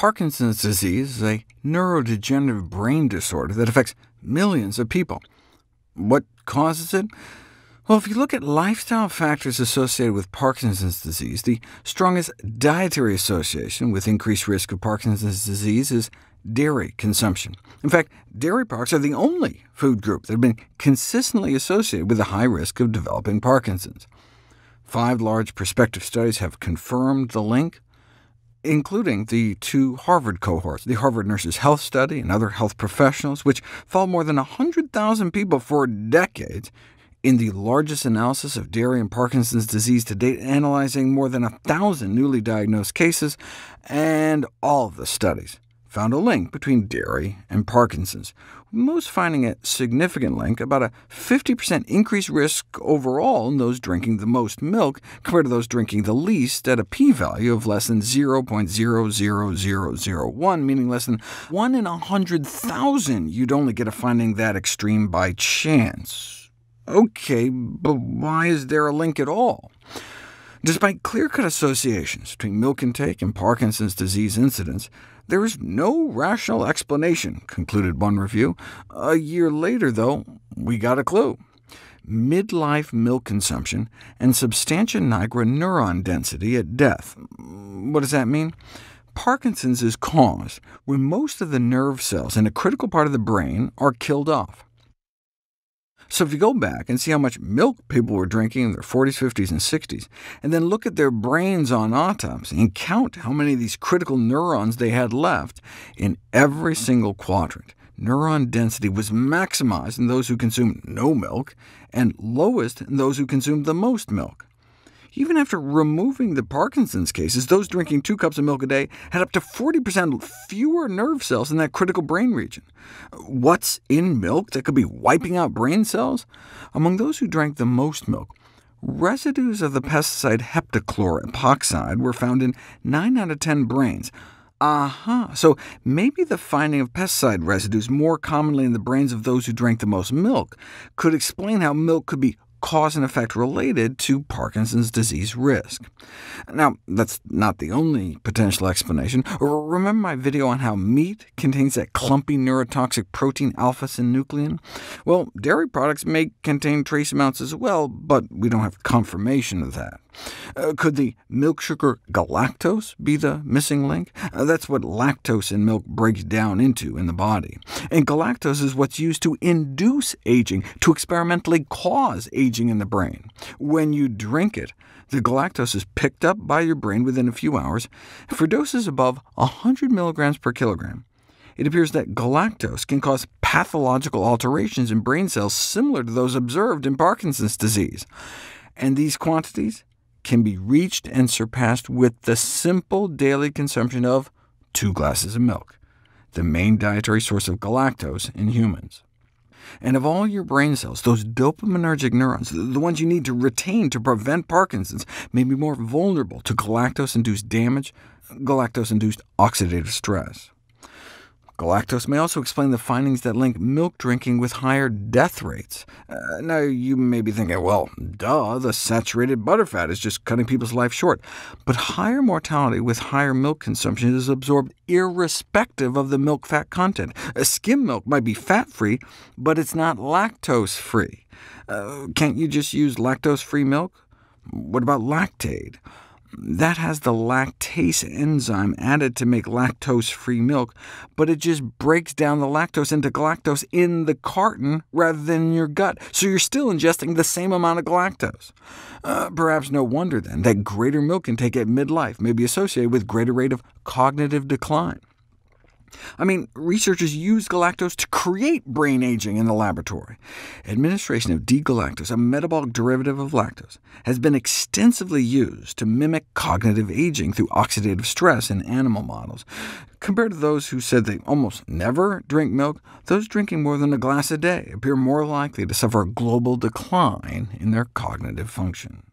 Parkinson's disease is a neurodegenerative brain disorder that affects millions of people. What causes it? Well, if you look at lifestyle factors associated with Parkinson's disease, the strongest dietary association with increased risk of Parkinson's disease is dairy consumption. In fact, dairy products are the only food group that have been consistently associated with a high risk of developing Parkinson's. 5 large prospective studies have confirmed the link, including the 2 Harvard cohorts, the Harvard Nurses' Health Study and other health professionals, which followed more than 100,000 people for decades in the largest analysis of dairy and Parkinson's disease to date, analyzing more than 1,000 newly diagnosed cases, and all of the studies found a link between dairy and Parkinson's, most finding a significant link, about a 50% increased risk overall in those drinking the most milk compared to those drinking the least, at a p-value of less than 0.00001, meaning less than 1 in 100,000 you'd only get a finding that extreme by chance. OK, but why is there a link at all? Despite clear-cut associations between milk intake and Parkinson's disease incidence, there is no rational explanation, concluded one review. A year later, though, we got a clue. Midlife milk consumption and substantia nigra neuron density at death. What does that mean? Parkinson's is caused when most of the nerve cells in a critical part of the brain are killed off. So if you go back and see how much milk people were drinking in their 40s, 50s, and 60s, and then look at their brains on autopsy and count how many of these critical neurons they had left, in every single quadrant, neuron density was maximized in those who consumed no milk, and lowest in those who consumed the most milk. Even after removing the Parkinson's cases, those drinking 2 cups of milk a day had up to 40% fewer nerve cells in that critical brain region. What's in milk that could be wiping out brain cells? Among those who drank the most milk, residues of the pesticide heptachlorem were found in 9 out of 10 brains. So maybe the finding of pesticide residues more commonly in the brains of those who drank the most milk could explain how milk could be cause and effect related to Parkinson's disease risk. Now, that's not the only potential explanation. Remember my video on how meat contains that clumpy neurotoxic protein alpha-synuclein? Well, dairy products may contain trace amounts as well, but we don't have confirmation of that. Could the milk sugar galactose be the missing link? That's what lactose in milk breaks down into in the body. And galactose is what's used to induce aging, to experimentally cause aging in the brain. When you drink it, the galactose is picked up by your brain within a few hours. For doses above 100 milligrams per kilogram, it appears that galactose can cause pathological alterations in brain cells similar to those observed in Parkinson's disease. And these quantities can be reached and surpassed with the simple daily consumption of 2 glasses of milk, the main dietary source of galactose in humans. And of all your brain cells, those dopaminergic neurons, the ones you need to retain to prevent Parkinson's, may be more vulnerable to galactose-induced damage, galactose-induced oxidative stress. Galactose may also explain the findings that link milk drinking with higher death rates. Now, you may be thinking, well, duh, the saturated butterfat is just cutting people's life short. But higher mortality with higher milk consumption is absorbed irrespective of the milk fat content. Skim milk might be fat-free, but it's not lactose-free. Can't you just use lactose-free milk? What about Lactaid? That has the lactase enzyme added to make lactose-free milk, but it just breaks down the lactose into galactose in the carton rather than in your gut, so you're still ingesting the same amount of galactose. Perhaps no wonder, then, that greater milk intake at midlife may be associated with greater rate of cognitive decline. I mean, researchers used galactose to create brain aging in the laboratory. Administration of D-galactose, a metabolic derivative of lactose, has been extensively used to mimic cognitive aging through oxidative stress in animal models. Compared to those who said they almost never drink milk, those drinking more than a glass a day appear more likely to suffer a global decline in their cognitive function.